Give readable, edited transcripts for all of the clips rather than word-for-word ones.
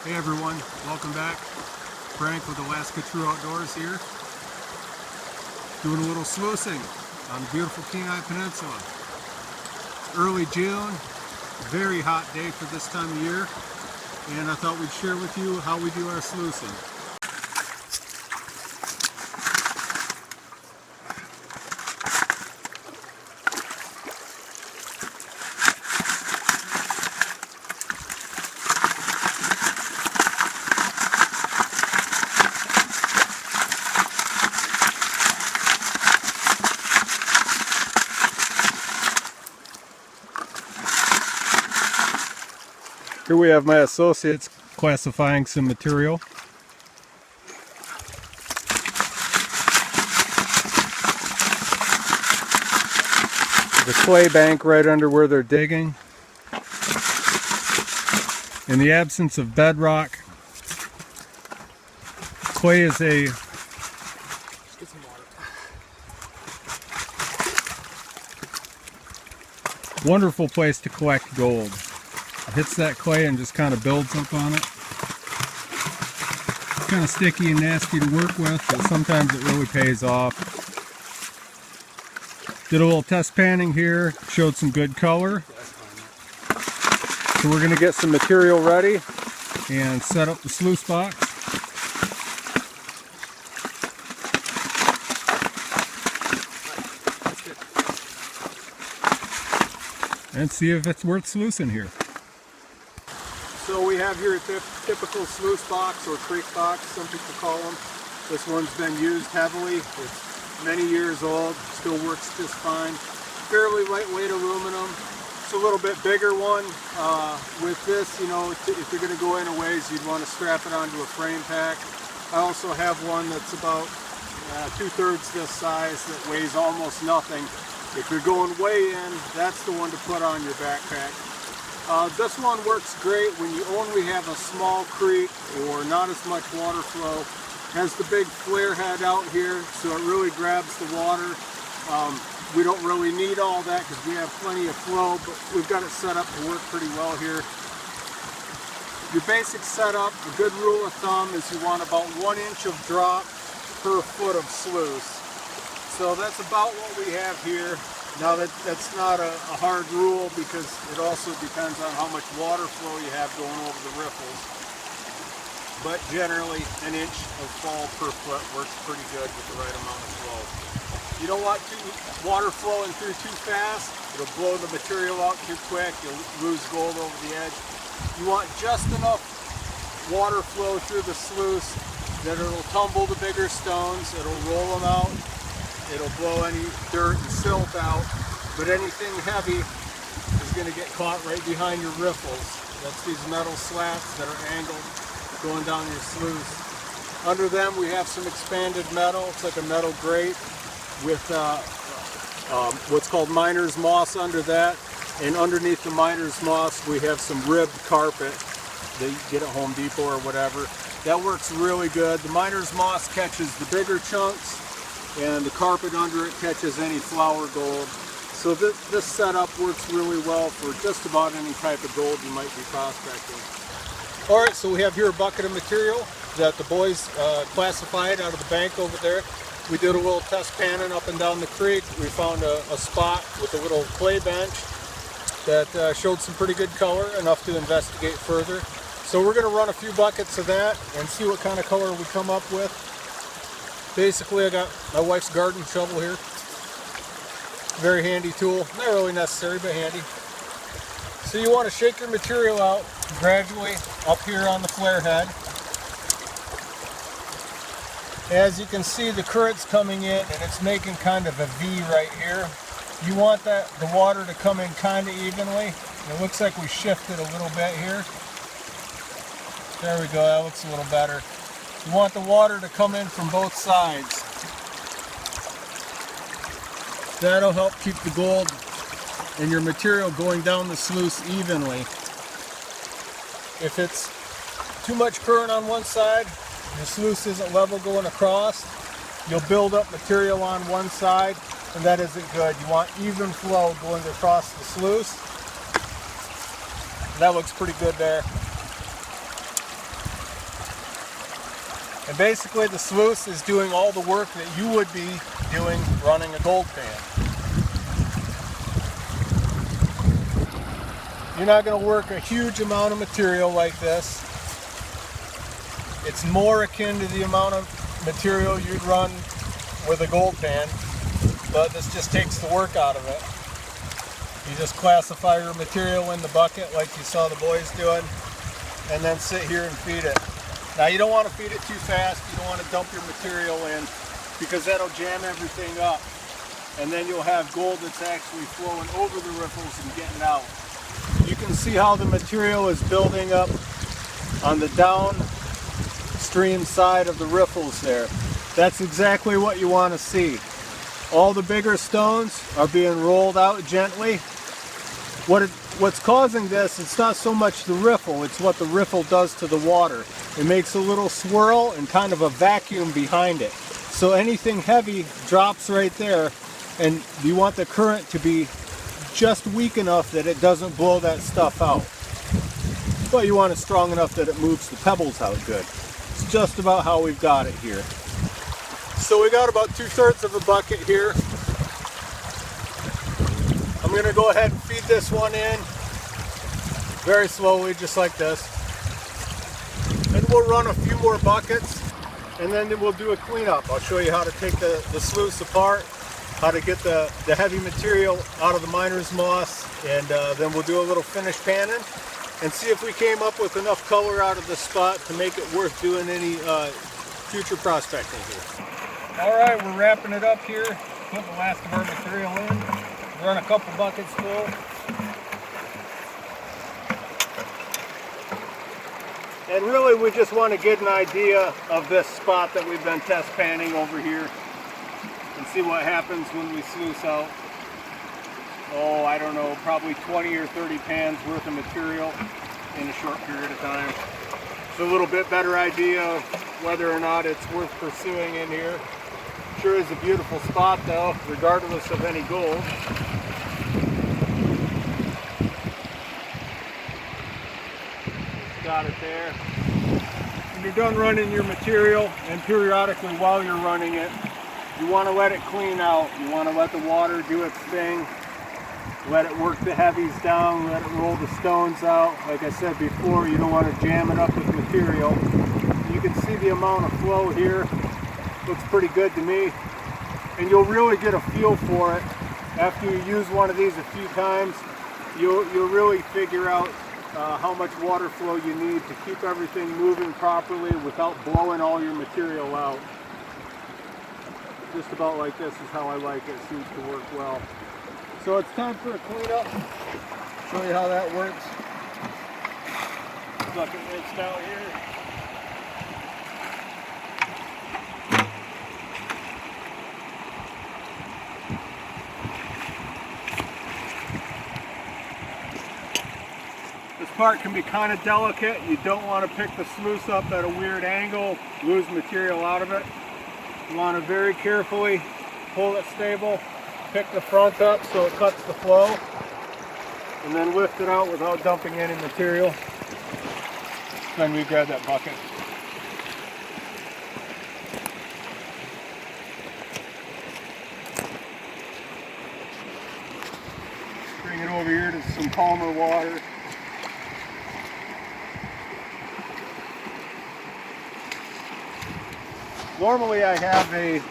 Hey everyone, welcome back. Frank with Alaska True Outdoors here. Doing a little sluicing on the beautiful Kenai Peninsula. It's early June, very hot day for this time of year, and I thought we'd share with you how we do our sluicing. Here we have my associates classifying some material. The clay bank right under where they're digging. In the absence of bedrock, clay is a wonderful place to collect gold. It hits that clay and just kind of builds up on it. It's kind of sticky and nasty to work with, but sometimes it really pays off. Did a little test panning here, showed some good color. So we're going to get some material ready and set up the sluice box. And see if it's worth sluicing here. So we have here a typical sluice box or creek box, some people call them. This one's been used heavily. It's many years old, still works just fine. Fairly lightweight aluminum. It's a little bit bigger one. With this, you know, if you're going to go in a ways, you'd want to strap it onto a frame pack. I also have one that's about 2/3 this size that weighs almost nothing. If you're going way in, that's the one to put on your backpack. This one works great when you only have a small creek or not as much water flow. It has the big flare head out here, so it really grabs the water. We don't really need all that because we have plenty of flow, but we've got it set up to work pretty well here. Your basic setup, a good rule of thumb is you want about 1 inch of drop per foot of sluice. So that's about what we have here. Now that's not a hard rule because it also depends on how much water flow you have going over the riffles. But generally 1 inch of fall per foot works pretty good with the right amount of flow. You don't want water flowing through too fast. It'll blow the material out too quick. You'll lose gold over the edge. You want just enough water flow through the sluice that it'll tumble the bigger stones. It'll roll them out. It'll blow any dirt and silt out, but anything heavy is going to get caught right behind your riffles. That's these metal slats that are angled going down your sluice. Under them we have some expanded metal. It's like a metal grate with what's called miner's moss under that, and underneath the miner's moss we have some ribbed carpet that you get at Home Depot or whatever. That works really good. The miner's moss catches the bigger chunks, and the carpet under it catches any flour gold. So this setup works really well for just about any type of gold you might be prospecting. Alright, so we have here a bucket of material that the boys classified out of the bank over there. We did a little test panning up and down the creek. We found a spot with a little clay bench that showed some pretty good color, enough to investigate further. So we're going to run a few buckets of that and see what kind of color we come up with. Basically, I got my wife's garden shovel here. Very handy tool. Not really necessary, but handy. So you want to shake your material out gradually up here on the flare head. As you can see, the current's coming in and it's making kind of a V right here. You want the water to come in kind of evenly. It looks like we shifted a little bit here. There we go, that looks a little better. You want the water to come in from both sides. That'll help keep the gold and your material going down the sluice evenly. If it's too much current on one side, the sluice isn't level going across, you'll build up material on one side, and that isn't good. You want even flow going across the sluice. That looks pretty good there. And basically the sluice is doing all the work that you would be doing running a gold pan. You're not going to work a huge amount of material like this. It's more akin to the amount of material you'd run with a gold pan, but this just takes the work out of it. You just classify your material in the bucket like you saw the boys doing, and then sit here and feed it. Now you don't want to feed it too fast, you don't want to dump your material in, because that'll jam everything up. And then you'll have gold that's actually flowing over the riffles and getting out. You can see how the material is building up on the downstream side of the riffles there. That's exactly what you want to see. All the bigger stones are being rolled out gently. What's causing this, it's not so much the riffle, it's what the riffle does to the water. It makes a little swirl and kind of a vacuum behind it. So anything heavy drops right there, and you want the current to be just weak enough that it doesn't blow that stuff out. But you want it strong enough that it moves the pebbles out good. It's just about how we've got it here. So we got about 2/3 of a bucket here. I'm going to go ahead and feed this one in very slowly, just like this. And we'll run a few more buckets, and then we'll do a cleanup. I'll show you how to take the sluice apart, how to get the heavy material out of the miner's moss, and then we'll do a little finish panning and see if we came up with enough color out of the spot to make it worth doing any future prospecting here. All right, we're wrapping it up here, putting the last of our material in. Run a couple buckets full. And really we just want to get an idea of this spot that we've been test panning over here and see what happens when we sluice out, oh, I don't know, probably 20 or 30 pans worth of material in a short period of time. It's a little bit better idea of whether or not it's worth pursuing in here. Sure is a beautiful spot though, regardless of any gold. Got it there. When you're done running your material, and periodically while you're running it, you want to let it clean out. You want to let the water do its thing. Let it work the heavies down, let it roll the stones out. Like I said before, you don't want to jam it up with material. You can see the amount of flow here. Looks pretty good to me. And you'll really get a feel for it. After you use one of these a few times, you'll really figure out how much water flow you need to keep everything moving properly without blowing all your material out. Just about like this is how I like it. Seems to work well. So it's time for a cleanup. Show you how that works. Bucket rinsed out here. This part can be kind of delicate. You don't want to pick the sluice up at a weird angle, lose material out of it. You want to very carefully pull it stable, pick the front up so it cuts the flow, and then lift it out without dumping any material. Then we grab that bucket. Bring it over here to some calmer water. Normally I have a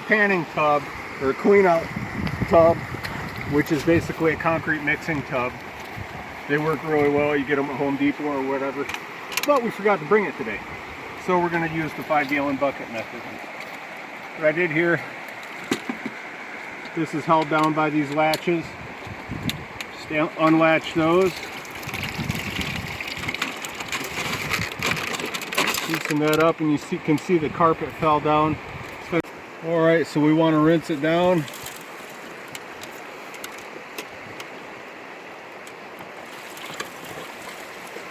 panning tub or a cleanout tub, which is basically a concrete mixing tub. They work really well. You get them at Home Depot or whatever. But we forgot to bring it today. So we're going to use the 5-gallon bucket method. What I did here, this is held down by these latches. Just unlatch those. Loosen that up and you can see the carpet fell down. Alright, so we want to rinse it down.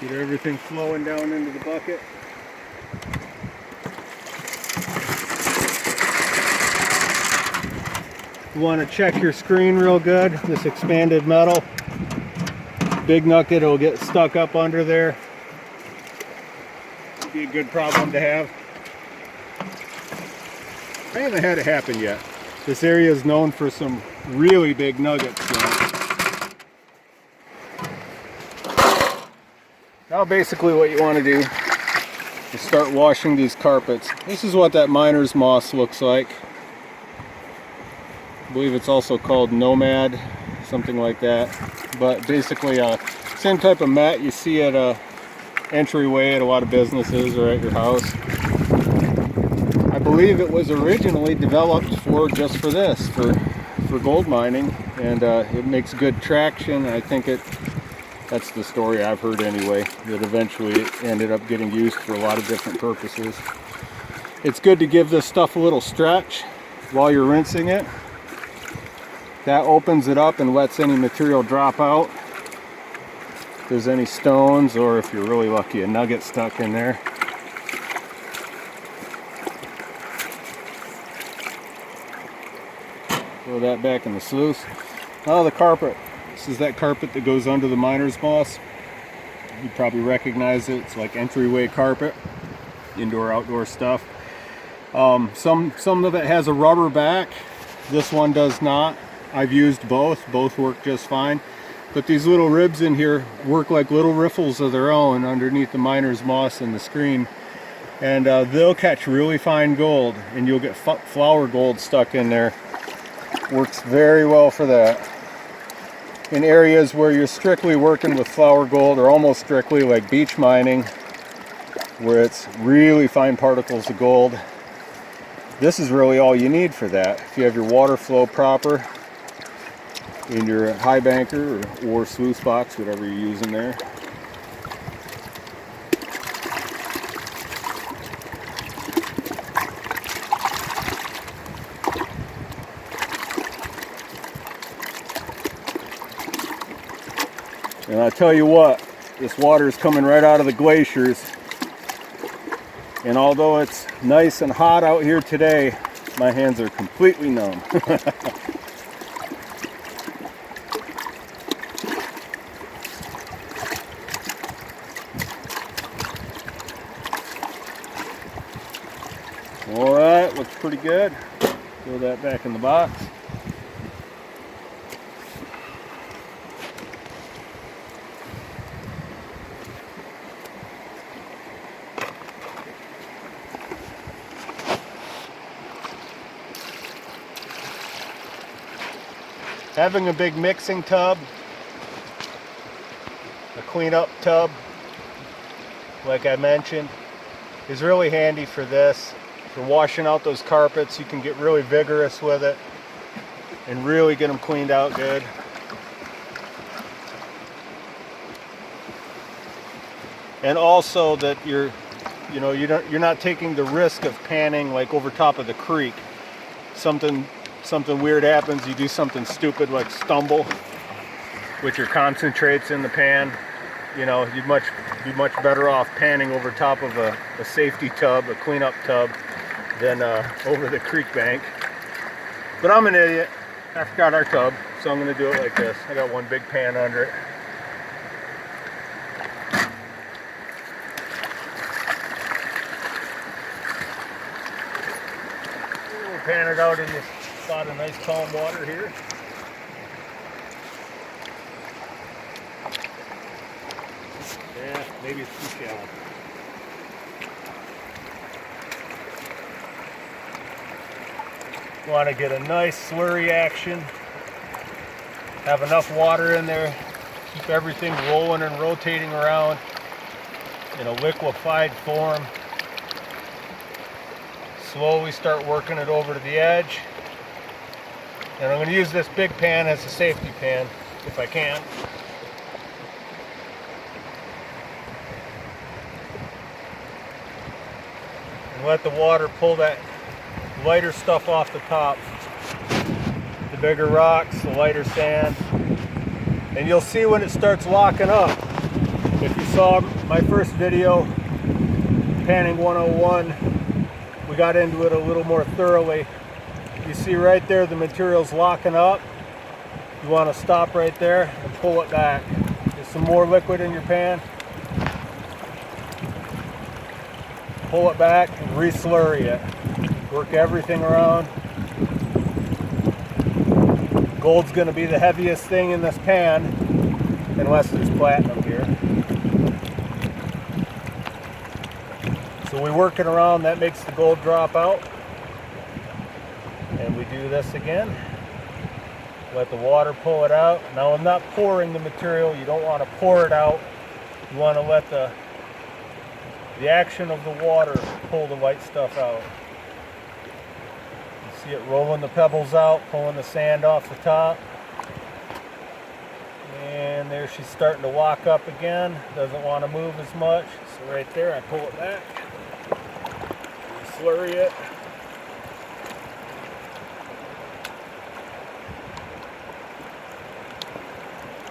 Get everything flowing down into the bucket. You want to check your screen real good, this expanded metal. Big nugget will get stuck up under there. Be a good problem to have. I haven't had it happen yet. This area is known for some really big nuggets. Now basically what you want to do is start washing these carpets. This is what that miner's moss looks like. I believe it's also called nomad, something like that. But basically same type of mat you see at a entryway at a lot of businesses or at your house. I believe it was originally developed just for this, for gold mining, and it makes good traction. I think that's the story I've heard anyway, that eventually it ended up getting used for a lot of different purposes. It's good to give this stuff a little stretch while you're rinsing it. That opens it up and lets any material drop out. If there's any stones, or if you're really lucky, a nugget stuck in there. Throw that back in the sluice. Now the carpet. This is that carpet that goes under the miner's moss. You probably recognize it. It's like entryway carpet, indoor outdoor stuff. Some of it has a rubber back. This one does not. I've used both work just fine. But these little ribs in here work like little riffles of their own underneath the miner's moss and the screen. And they'll catch really fine gold, and you'll get flour gold stuck in there. Works very well for that. In areas where you're strictly working with flour gold, or almost strictly, like beach mining, where it's really fine particles of gold, this is really all you need for that. If you have your water flow proper in your high banker or sluice box, whatever you're using there. And I tell you what, this water is coming right out of the glaciers. And although it's nice and hot out here today, my hands are completely numb. Alright, looks pretty good. Throw that back in the box. Having a big mixing tub, a cleanup tub, like I mentioned, is really handy for this. For washing out those carpets, you can get really vigorous with it and really get them cleaned out good. And also that you're not taking the risk of panning like over top of the creek. Something weird happens, you do something stupid like stumble with your concentrates in the pan. You know, you'd be much better off panning over top of a safety tub, a cleanup tub, than over the creek bank. But I'm an idiot. I forgot our tub, so I'm going to do it like this. I got one big pan under it. We'll pan it out in this spot of nice calm water here. Yeah, maybe it's too shallow. Want to get a nice slurry action. Have enough water in there. Keep everything rolling and rotating around in a liquefied form. Slowly start working it over to the edge. And I'm going to use this big pan as a safety pan if I can. And let the water pull that lighter stuff off the top. The bigger rocks, the lighter sand. And you'll see when it starts locking up. If you saw my first video, Panning 101, we got into it a little more thoroughly. You see right there the material's locking up. You want to stop right there and pull it back. There's some more liquid in your pan. Pull it back and re-slurry it. Work everything around. Gold's going to be the heaviest thing in this pan, unless there's platinum here. So we work it around, that makes the gold drop out. And we do this again. Let the water pull it out. Now I'm not pouring the material, you don't want to pour it out. You want to let the action of the water pull the white stuff out. You see it rolling the pebbles out, pulling the sand off the top. And there she's starting to walk up again. Doesn't want to move as much. So right there I pull it back. Slurry it.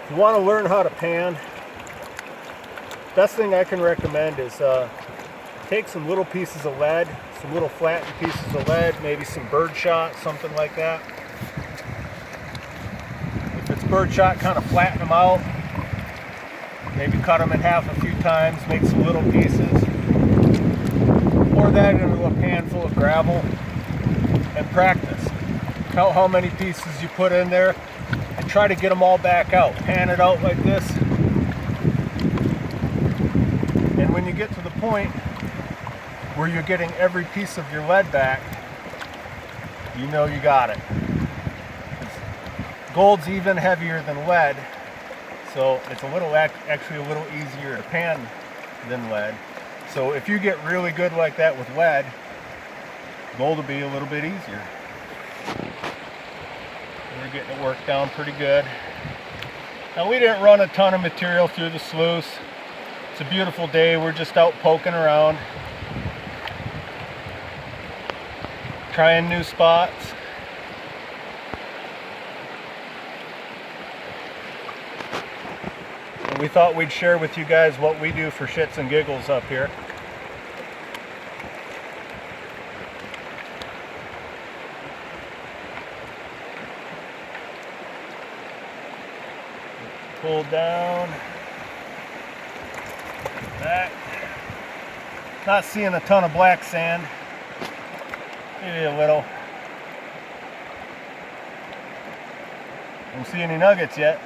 If you want to learn how to pan, best thing I can recommend is take some little pieces of lead, some little flattened pieces of lead, maybe some birdshot, something like that. If it's birdshot, kind of flatten them out. Maybe cut them in half a few times, make some little pieces. Pour that into a pan full of gravel and practice. Count how many pieces you put in there and try to get them all back out. Pan it out like this. And when you get to the point where you're getting every piece of your lead back, you know you got it. Gold's even heavier than lead, so it's actually a little easier to pan than lead. So if you get really good like that with lead, gold will be a little bit easier. We're getting it worked down pretty good. Now we didn't run a ton of material through the sluice. It's a beautiful day, we're just out poking around, trying new spots. And we thought we'd share with you guys what we do for shits and giggles up here. Pull down. Back. Not seeing a ton of black sand. Maybe a little. Don't see any nuggets yet.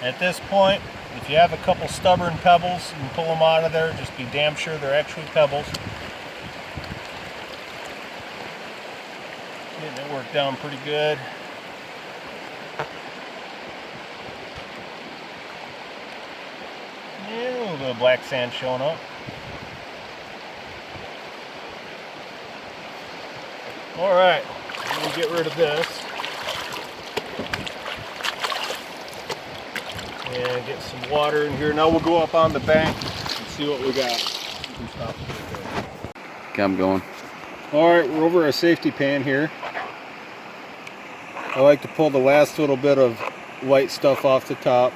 At this point, if you have a couple stubborn pebbles, you can pull them out of there. Just be damn sure they're actually pebbles. Getting it worked down pretty good. Yeah, a little bit of black sand showing up. Alright, we'll get rid of this. And get some water in here. Now we'll go up on the bank and see what we got. You can stop it right there. Okay, I'm going. Alright, we're over our safety pan here. I like to pull the last little bit of white stuff off the top,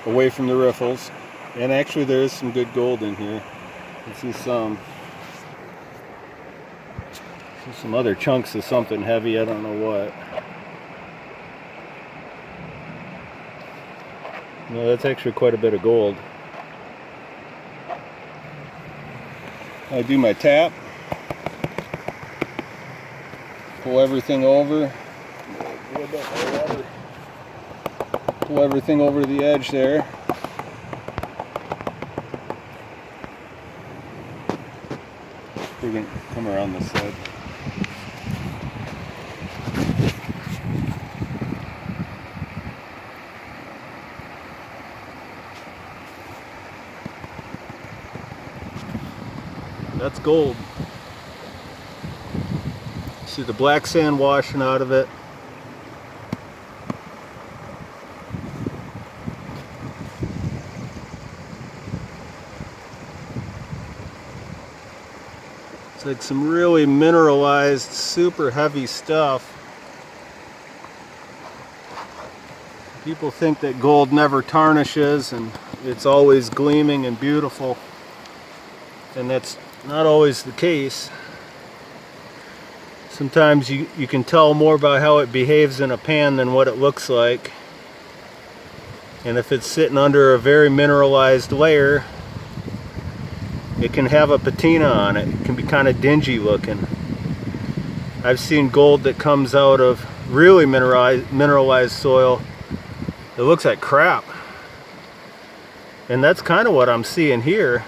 away from the riffles. And actually there is some good gold in here. I see some other chunks of something heavy, I don't know what. No, that's actually quite a bit of gold. I do my tap. Pull everything over. Pull everything over to the edge there. We're going to come around this side. That's gold. See the black sand washing out of it. It's like some really mineralized, super heavy stuff. People think that gold never tarnishes and it's always gleaming and beautiful. And that's not always the case. Sometimes you can tell more about how it behaves in a pan than what it looks like. And if it's sitting under a very mineralized layer, it can have a patina on it. It can be kind of dingy looking. I've seen gold that comes out of really mineralized soil. It looks like crap. And that's kind of what I'm seeing here.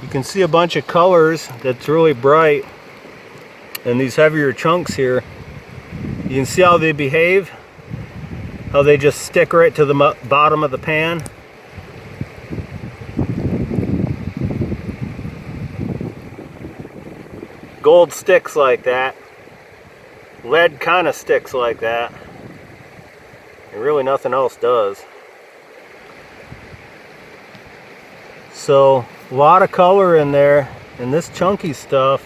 You can see a bunch of colors that's really bright. And these heavier chunks here, you can see how they behave. How they just stick right to the bottom of the pan. Gold sticks like that. Lead kind of sticks like that. And really nothing else does. So a lot of color in there. And this chunky stuff,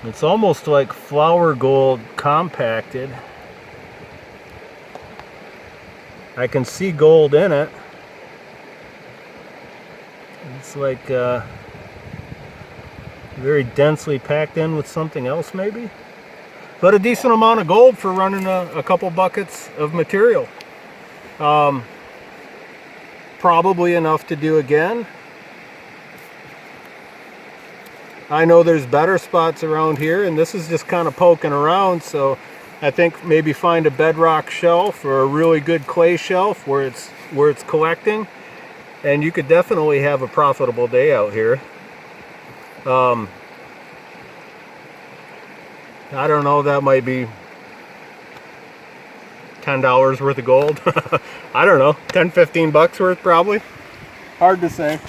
it's almost like flour gold compacted. I can see gold in it. It's like very densely packed in with something else maybe. But a decent amount of gold for running a couple buckets of material. Probably enough to do again. I know there's better spots around here, and this is just kind of poking around, so I think maybe find a bedrock shelf or a really good clay shelf where it's collecting, and you could definitely have a profitable day out here. I don't know, that might be $10 worth of gold. I don't know, 10-15 bucks worth probably. Hard to say.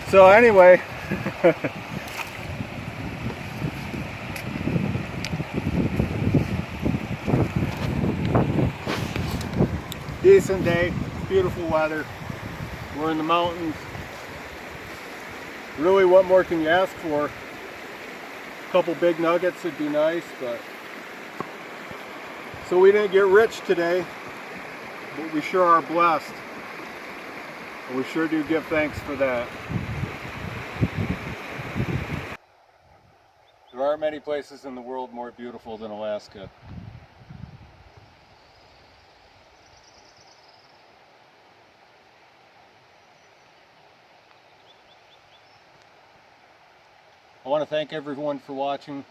So anyway, decent day, beautiful weather. We're in the mountains. Really, what more can you ask for? A couple big nuggets would be nice, but so we didn't get rich today, but we sure are blessed. And we sure do give thanks for that. There aren't many places in the world more beautiful than Alaska. I want to thank everyone for watching.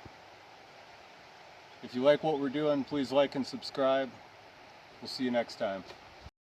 If you like what we're doing, please like and subscribe. We'll see you next time.